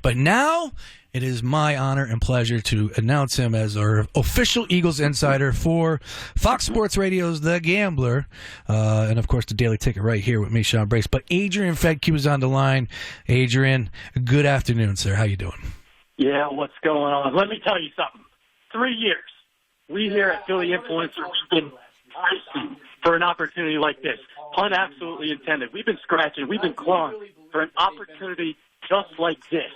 But now it is my honor and pleasure to announce him as our official Eagles insider for Fox Sports Radio's The Gambler, and, of course, the Daily Ticket right here with me, Sean Brace. But Adrian Fedke is on the line. Adrian, good afternoon, sir. How you doing? Yeah, what's going on? Let me tell you something. 3 years. We here at Philly Influencer, we've been fighting for an opportunity like this. Pun absolutely intended. We've been scratching, we've been clawing for an opportunity just like this.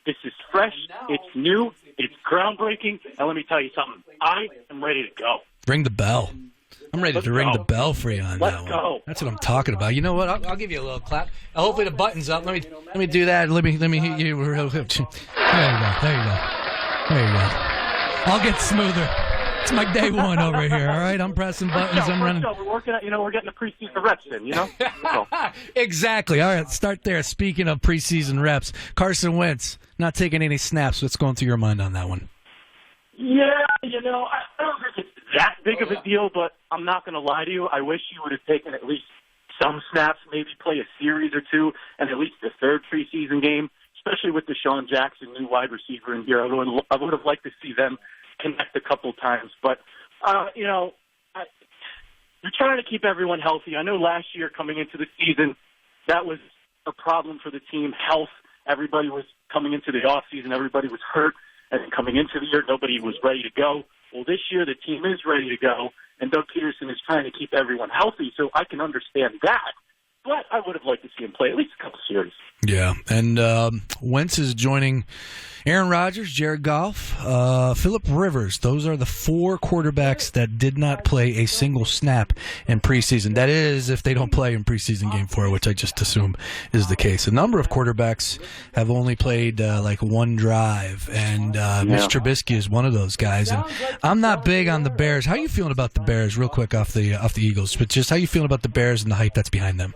This is fresh, it's new, it's groundbreaking, and let me tell you something. I am ready to go. Ring the bell. I'm ready to ring the bell for you on that one. Let's go. That's what I'm talking about. You know what? I'll give you a little clap. Hopefully the button's up. Let me do that. Let me hit you. There you go. There you go. I'll get smoother. It's my day one over here, all right? I'm pressing buttons. I'm running. We're working at, we're getting the preseason reps in, So. Exactly. All right, start there. Speaking of preseason reps, Carson Wentz not taking any snaps. What's going through your mind on that one? Yeah, I don't think it's that big of a deal, but I'm not going to lie to you. I wish he would have taken at least some snaps, maybe play a series or two, and at least the third preseason game, especially with Deshaun Jackson, new wide receiver in here. I would have liked to see them connect a couple times. But, you're trying to keep everyone healthy. I know last year coming into the season, that was a problem for the team, health. Everybody was coming into the offseason, everybody was hurt. And coming into the year, nobody was ready to go. Well, this year the team is ready to go, and Doug Peterson is trying to keep everyone healthy, so I can understand that. But I would have liked to see him play at least a couple series. Yeah, and Wentz is joining Aaron Rodgers, Jared Goff, Phillip Rivers. Those are the four quarterbacks that did not play a single snap in preseason. That is, if they don't play in preseason game 4, which I just assume is the case. A number of quarterbacks have only played like one drive, and Mitch Trubisky is one of those guys. And I'm not big on the Bears. How are you feeling about the Bears, real quick, off the Eagles? But just how are you feeling about the Bears and the hype that's behind them?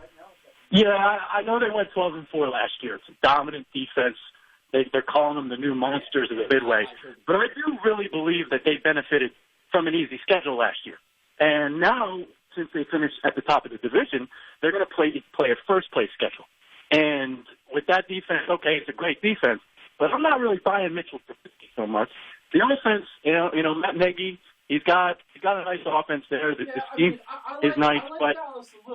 Yeah, I know they went 12-4 last year. It's a dominant defense. They're calling them the new monsters of the Midway. But I do really believe that they benefited from an easy schedule last year. And now, since they finished at the top of the division, they're going to play a first-place schedule. And with that defense, okay, it's a great defense, but I'm not really buying Mitchell Trubisky so much. The offense, Matt Nagy, he's got a nice offense there. The scheme is nice, but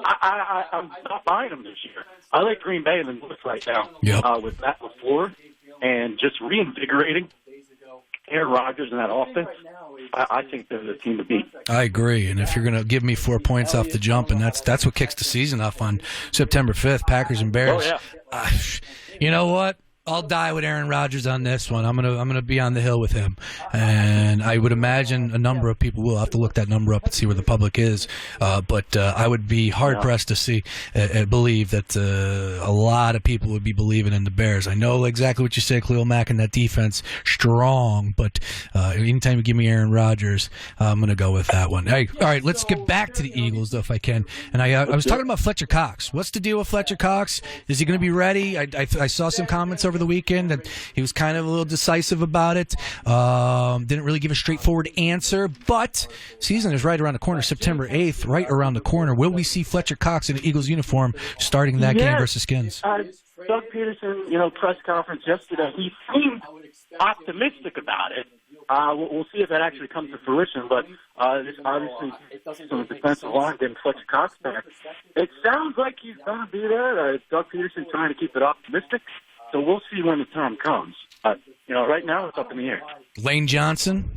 I'm not buying him this year. I like Green Bay in the North right now with Matt LaFleur and just reinvigorating Aaron Rodgers and that offense. I think they're the team to beat. I agree, and if you're going to give me 4 points off the jump, and that's what kicks the season off on September 5th, Packers and Bears. Oh, yeah. You know what? I'll die with Aaron Rodgers on this one. I'm gonna be on the hill with him, and I would imagine a number of people will have to look that number up and see where the public is. But I would be hard pressed to believe that a lot of people would be believing in the Bears. I know exactly what you say, Khalil Mack, and that defense strong. But anytime you give me Aaron Rodgers, I'm gonna go with that one. Hey, all right, let's get back to the Eagles though, if I can. And I was talking about Fletcher Cox. What's the deal with Fletcher Cox? Is he going to be ready? I saw some comments over the weekend that he was kind of a little decisive about it. Didn't really give a straightforward answer, but season is right around the corner, September 8th, right around the corner. Will we see Fletcher Cox in an Eagles uniform starting that game versus Skins? Doug Peterson, press conference yesterday, he seemed optimistic about it. We'll see if that actually comes to fruition, but this obviously some of the defensive line getting Fletcher Cox back. It sounds like he's going to be there. Doug Peterson trying to keep it optimistic. So we'll see when the time comes. Right now it's up in the air. Lane Johnson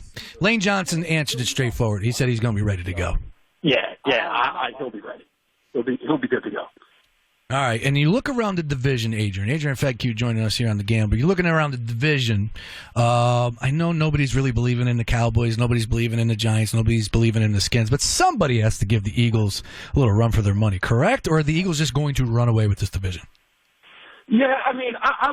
answered it straightforward. He said he's going to be ready to go. Yeah, he'll be ready. He'll be good to go. All right, and you look around the division, Adrian Fedke joining us here on the Gamble. You're looking around the division. I know nobody's really believing in the Cowboys. Nobody's believing in the Giants. Nobody's believing in the Skins. But somebody has to give the Eagles a little run for their money, correct? Or are the Eagles just going to run away with this division? Yeah, I mean, I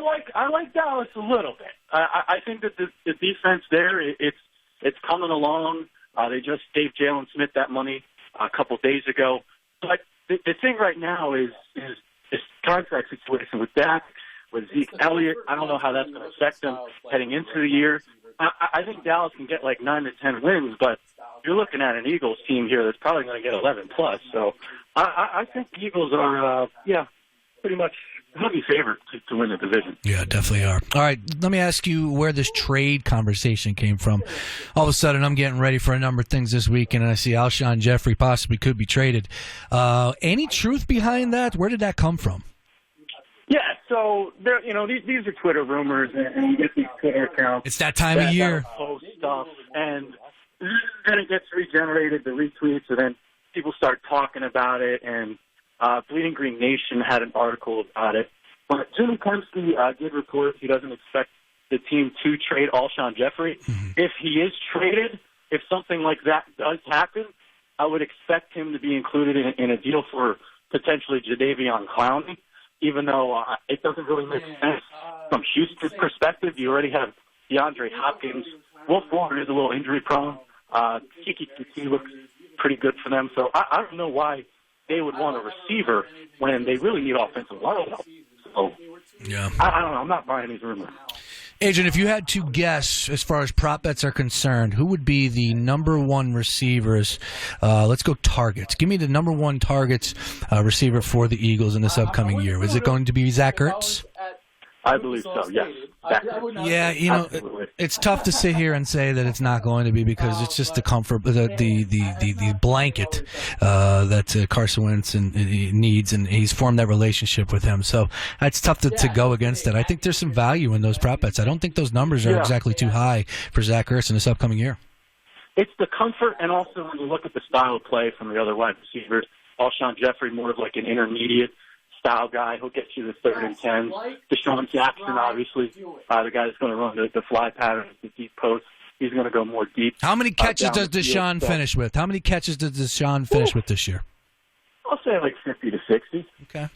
like Dallas a little bit. I think that the defense there, it's coming along. They just gave Jalen Smith that money a couple days ago. But the thing right now is this contract situation with Dak, with Zeke Elliott. I don't know how that's going to affect them heading into the year. I think Dallas can get like 9 to 10 wins, but you're looking at an Eagles team here that's probably going to get 11 plus. So I think the Eagles are, pretty much heavy favorite to win the division. Yeah, definitely are. All right, let me ask you where this trade conversation came from. All of a sudden, I'm getting ready for a number of things this weekend, and I see Alshon Jeffrey possibly could be traded. Any truth behind that? Where did that come from? Yeah, so there, these are Twitter rumors, and you get these Twitter accounts. It's that time of year. Post stuff, and then it gets regenerated, the retweets, and then people start talking about it, and Bleeding Green Nation had an article about it. But Jimmy Kempsky did report he doesn't expect the team to trade Alshon Jeffrey. Mm-hmm. If he is traded, if something like that does happen, I would expect him to be included in a deal for potentially Jadeveon Clowney, even though it doesn't really make sense from Houston's perspective. You already have DeAndre Hopkins. Wolf Warren is a little injury prone. Kiki looks pretty good for them. So I don't know why they would want a receiver when they really need offensive line help. So yeah, I don't know. I'm not buying these rumors. Adrian, if you had to guess as far as prop bets are concerned, who would be the number one receivers? Let's go targets. Give me the number one targets receiver for the Eagles in this upcoming year. Is it going to be Zach Ertz? I believe so, yes. Yeah, it's tough to sit here and say that it's not going to be because it's just the comfort, the blanket that Carson Wentz needs, and he's formed that relationship with him. So it's tough to go against that. I think there's some value in those prop bets. I don't think those numbers are exactly too high for Zach Ertz in this upcoming year. It's the comfort, and also when you look at the style of play from the other wide receivers, Alshon Jeffrey more of like an intermediate style guy. He'll get you the 3rd and 10. Deshaun Jackson, obviously, the guy that's going to run the fly pattern, the deep post. He's going to go more deep. How many catches does Deshaun finish with? How many catches does Deshaun finish with this year? I'll say like 50 to 60. Okay.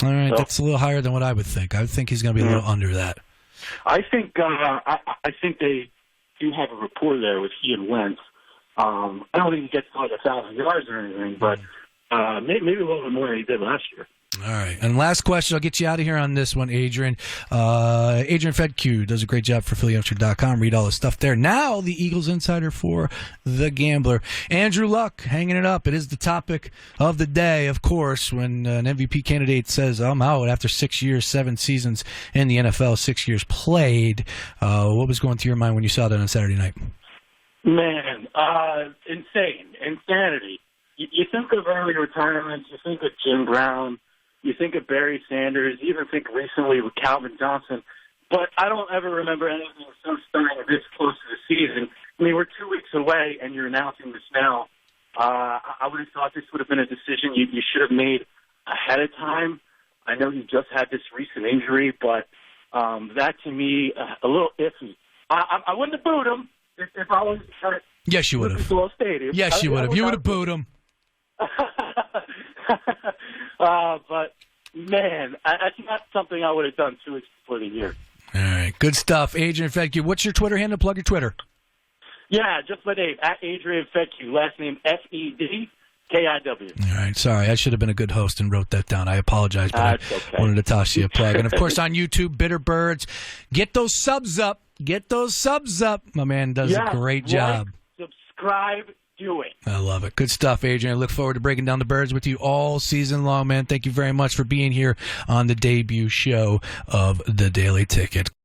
All right, that's a little higher than what I would think. I would think he's going to be a little under that. I think I think they do have a rapport there with he and Wentz. I don't think he gets like 1,000 yards or anything, but maybe a little bit more than he did last year. All right. And last question. I'll get you out of here on this one, Adrian. Adrian Fedke does a great job for PhillyYoungster.com. Read all the stuff there. Now the Eagles insider for The Gambler. Andrew Luck hanging it up. It is the topic of the day, of course, when an MVP candidate says, I'm out after 6 years, 7 seasons in the NFL, 6 years played. What was going through your mind when you saw that on Saturday night? Man, insanity. You think of early retirements, you think of Jim Brown, you think of Barry Sanders, you even think recently with Calvin Johnson, but I don't ever remember anything so stunning this close to the season. I mean, we're 2 weeks away, and you're announcing this now. I would have thought this would have been a decision you should have made ahead of time. I know you just had this recent injury, but that to me, a little iffy. I wouldn't have booed him if I was at Yes, you would have. Stadium. Yes, you would have. You would have booed him. But, man, that's not something I would have done 2 weeks before the year. All right. Good stuff. Adrian Fedke. What's your Twitter handle? Plug your Twitter. Yeah, just my name, at Adrian Fedke. Last name, Fedkiw. All right. Sorry. I should have been a good host and wrote that down. I apologize, but I wanted to toss you a plug. And, of course, on YouTube, Bitter Birds. Get those subs up. Get those subs up. My man does a great job. Subscribe. Do it. I love it. Good stuff, Adrian. I look forward to breaking down the Birds with you all season long, man. Thank you very much for being here on the debut show of The Daily Ticket.